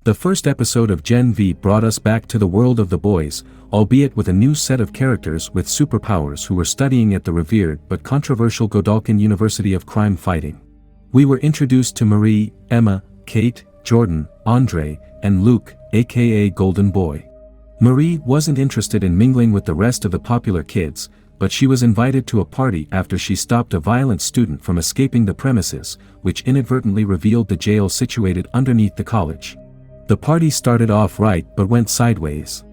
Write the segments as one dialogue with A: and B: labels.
A: The first episode of Gen V brought us back to the world of the boys, albeit with a new set of characters with superpowers who were studying at the revered but controversial Godalkin University of Crime Fighting. We were introduced to Marie, Emma, Kate, Jordan, Andre, and Luke, aka Golden Boy. Marie wasn't interested in mingling with the rest of the popular kids, but she was invited to a party after she stopped a violent student from escaping the premises, which inadvertently revealed the jail situated underneath the college. The party started off right but went sideways.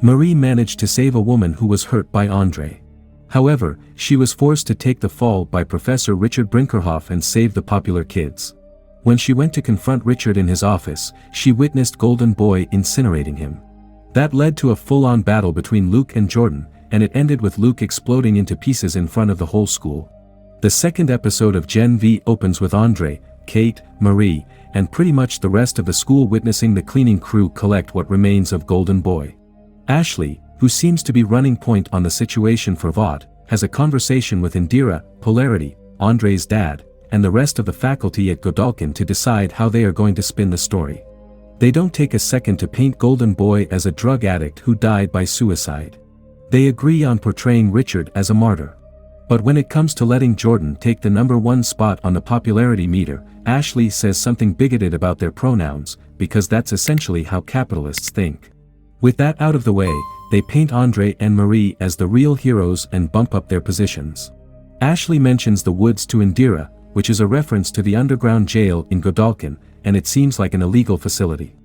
A: Marie managed to save a woman who was hurt by Andre. However, she was forced to take the fall by Professor Richard Brinkerhoff and save the popular kids. When she went to confront Richard in his office, she witnessed Golden Boy incinerating him. That led to a full-on battle between Luke and Jordan, and it ended with Luke exploding into pieces in front of the whole school. The second episode of Gen V opens with Andre, Kate, Marie, and pretty much the rest of the school witnessing the cleaning crew collect what remains of Golden Boy. Ashley, who seems to be running point on the situation for Vought, has a conversation with Indira, Polarity, Andre's dad, and the rest of the faculty at Godalkin to decide how they are going to spin the story. They don't take a second to paint Golden Boy as a drug addict who died by suicide. They agree on portraying Richard as a martyr. But when it comes to letting Jordan take the #1 spot on the popularity meter, Ashley says something bigoted about their pronouns, because that's essentially how capitalists think. With that out of the way, they paint Andre and Marie as the real heroes and bump up their positions. Ashley mentions the woods to Indira, which is a reference to the underground jail in Godalkin, and it seems like an illegal facility.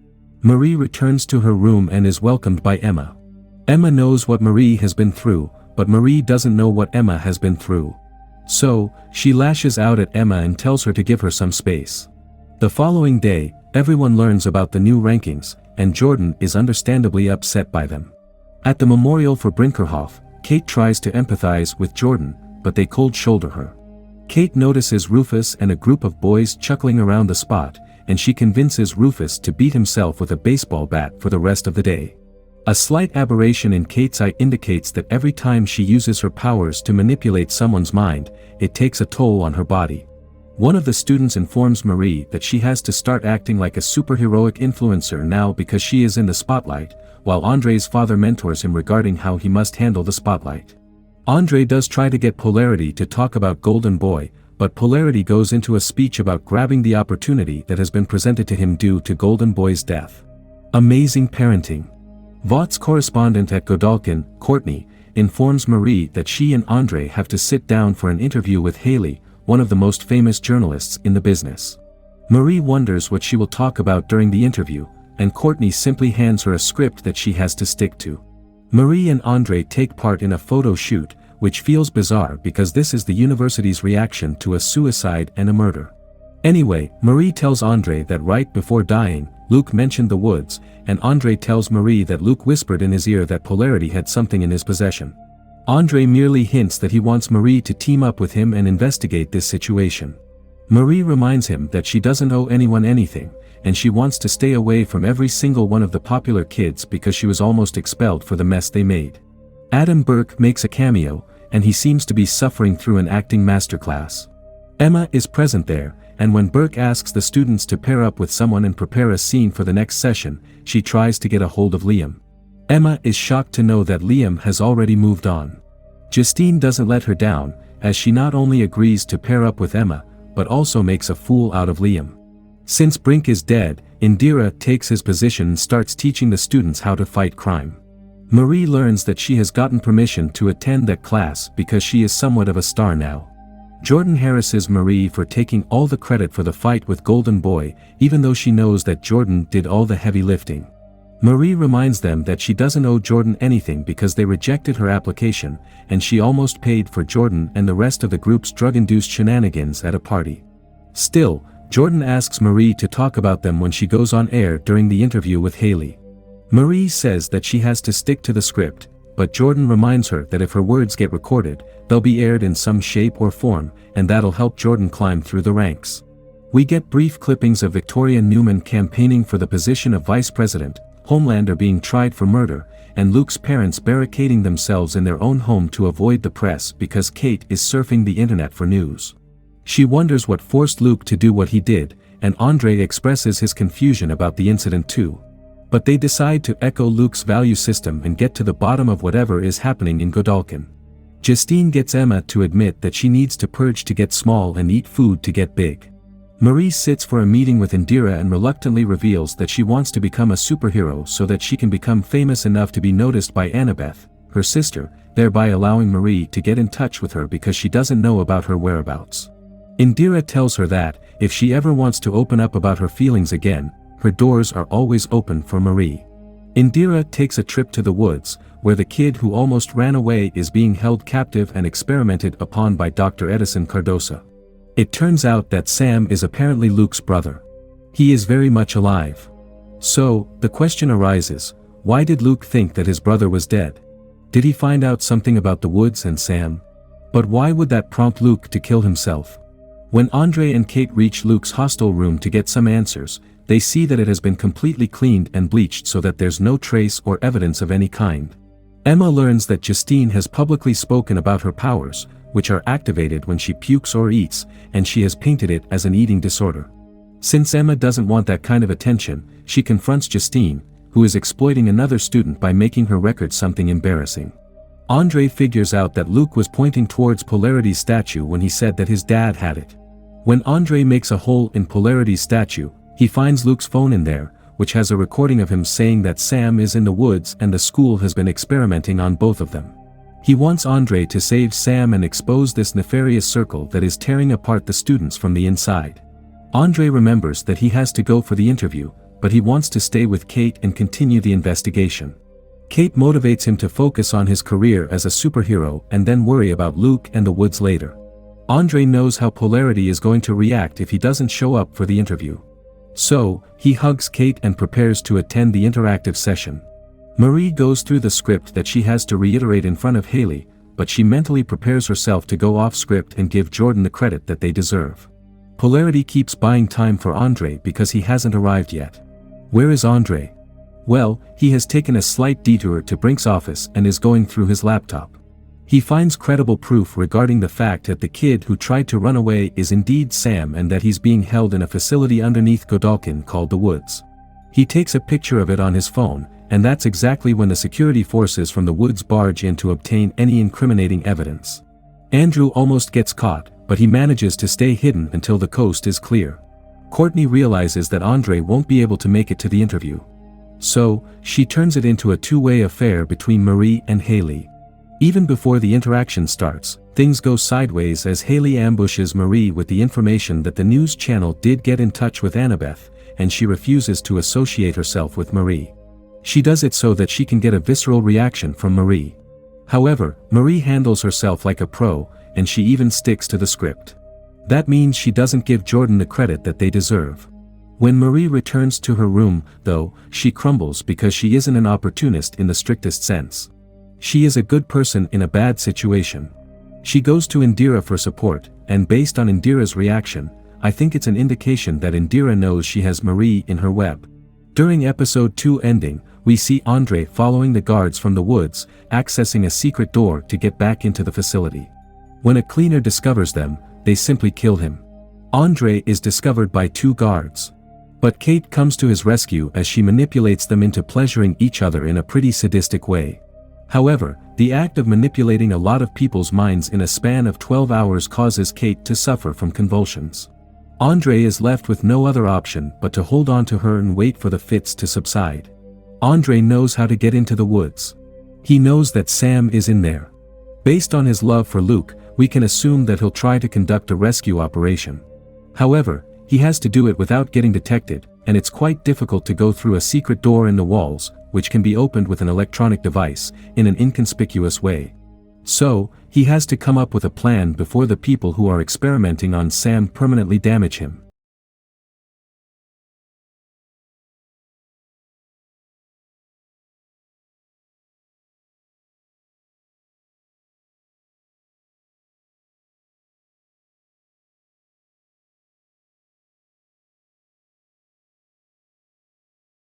A: Marie returns to her room and is welcomed by Emma. Emma knows what Marie has been through, but Marie doesn't know what Emma has been through. So, she lashes out at Emma and tells her to give her some space. The following day, everyone learns about the new rankings, and Jordan is understandably upset by them. At the memorial for Brinkerhoff, Kate tries to empathize with Jordan, but they cold shoulder her. Kate notices Rufus and a group of boys chuckling around the spot, and she convinces Rufus to beat himself with a baseball bat for the rest of the day. A slight aberration in Kate's eye indicates that every time she uses her powers to manipulate someone's mind, it takes a toll on her body. One of the students informs Marie that she has to start acting like a superheroic influencer now because she is in the spotlight, while Andre's father mentors him regarding how he must handle the spotlight. Andre does try to get Polarity to talk about Golden Boy, but Polarity goes into a speech about grabbing the opportunity that has been presented to him due to Golden Boy's death. Amazing parenting. Vought's correspondent at Godalkin, Courtney, informs Marie that she and Andre have to sit down for an interview with Haley, one of the most famous journalists in the business. Marie wonders what she will talk about during the interview, and Courtney simply hands her a script that she has to stick to. Marie and Andre take part in a photo shoot, which feels bizarre because this is the university's reaction to a suicide and a murder. Anyway, Marie tells Andre that right before dying, Luke mentioned the woods, and Andre tells Marie that Luke whispered in his ear that Polarity had something in his possession. Andre merely hints that he wants Marie to team up with him and investigate this situation. Marie reminds him that she doesn't owe anyone anything, and she wants to stay away from every single one of the popular kids because she was almost expelled for the mess they made. Adam Burke makes a cameo, and he seems to be suffering through an acting masterclass. Emma is present there, and when Burke asks the students to pair up with someone and prepare a scene for the next session, she tries to get a hold of Liam. Emma is shocked to know that Liam has already moved on. Justine doesn't let her down, as she not only agrees to pair up with Emma, but also makes a fool out of Liam. Since Brink is dead, Indira takes his position and starts teaching the students how to fight crime. Marie learns that she has gotten permission to attend that class because she is somewhat of a star now. Jordan harasses Marie for taking all the credit for the fight with Golden Boy, even though she knows that Jordan did all the heavy lifting. Marie reminds them that she doesn't owe Jordan anything because they rejected her application, and she almost paid for Jordan and the rest of the group's drug-induced shenanigans at a party. Still, Jordan asks Marie to talk about them when she goes on air during the interview with Haley. Marie says that she has to stick to the script, but Jordan reminds her that if her words get recorded, they'll be aired in some shape or form, and that'll help Jordan climb through the ranks. We get brief clippings of Victoria Newman campaigning for the position of vice president, Homelander being tried for murder, and Luke's parents barricading themselves in their own home to avoid the press because Kate is surfing the internet for news. She wonders what forced Luke to do what he did, and Andre expresses his confusion about the incident too. But they decide to echo Luke's value system and get to the bottom of whatever is happening in Godalkin. Justine gets Emma to admit that she needs to purge to get small and eat food to get big. Marie sits for a meeting with Indira and reluctantly reveals that she wants to become a superhero so that she can become famous enough to be noticed by Annabeth, her sister, thereby allowing Marie to get in touch with her because she doesn't know about her whereabouts. Indira tells her that, if she ever wants to open up about her feelings again, her doors are always open for Marie. Indira takes a trip to the woods, where the kid who almost ran away is being held captive and experimented upon by Dr. Edison Cardosa. It turns out that Sam is apparently Luke's brother. He is very much alive. So, the question arises, why did Luke think that his brother was dead? Did he find out something about the woods and Sam? But why would that prompt Luke to kill himself? When Andre and Kate reach Luke's hostel room to get some answers, they see that it has been completely cleaned and bleached so that there's no trace or evidence of any kind. Emma learns that Justine has publicly spoken about her powers, which are activated when she pukes or eats, and she has painted it as an eating disorder. Since Emma doesn't want that kind of attention, she confronts Justine, who is exploiting another student by making her record something embarrassing. Andre figures out that Luke was pointing towards Polarity's statue when he said that his dad had it. When Andre makes a hole in Polarity's statue, he finds Luke's phone in there, which has a recording of him saying that Sam is in the woods and the school has been experimenting on both of them. He wants Andre to save Sam and expose this nefarious circle that is tearing apart the students from the inside. Andre remembers that he has to go for the interview, but he wants to stay with Kate and continue the investigation. Kate motivates him to focus on his career as a superhero and then worry about Luke and the woods later. Andre knows how Polarity is going to react if he doesn't show up for the interview. So, he hugs Kate and prepares to attend the interactive session. Marie goes through the script that she has to reiterate in front of Haley, but she mentally prepares herself to go off script and give Jordan the credit that they deserve. Polarity keeps buying time for Andre because he hasn't arrived yet. Where is Andre? Well, he has taken a slight detour to Brink's office and is going through his laptop. He finds credible proof regarding the fact that the kid who tried to run away is indeed Sam and that he's being held in a facility underneath Godalkin called the Woods. He takes a picture of it on his phone, and that's exactly when the security forces from the woods barge in to obtain any incriminating evidence. Andrew almost gets caught, but he manages to stay hidden until the coast is clear. Courtney realizes that Andre won't be able to make it to the interview. So, she turns it into a two-way affair between Marie and Haley. Even before the interaction starts, things go sideways as Haley ambushes Marie with the information that the news channel did get in touch with Annabeth, and she refuses to associate herself with Marie. She does it so that she can get a visceral reaction from Marie. However, Marie handles herself like a pro, and she even sticks to the script. That means she doesn't give Jordan the credit that they deserve. When Marie returns to her room, though, she crumbles because she isn't an opportunist in the strictest sense. She is a good person in a bad situation. She goes to Indira for support, and based on Indira's reaction, I think it's an indication that Indira knows she has Marie in her web. During episode 2 ending, we see Andre following the guards from the woods, accessing a secret door to get back into the facility. When a cleaner discovers them, they simply kill him. Andre is discovered by 2 guards. But Kate comes to his rescue as she manipulates them into pleasuring each other in a pretty sadistic way. However, the act of manipulating a lot of people's minds in a span of 12 hours causes Kate to suffer from convulsions. Andre is left with no other option but to hold on to her and wait for the fits to subside. Andre knows how to get into the woods. He knows that Sam is in there. Based on his love for Luke, we can assume that he'll try to conduct a rescue operation. However, he has to do it without getting detected, and it's quite difficult to go through a secret door in the walls, which can be opened with an electronic device, in an inconspicuous way. So, he has to come up with a plan before the people who are experimenting on Sam permanently damage him.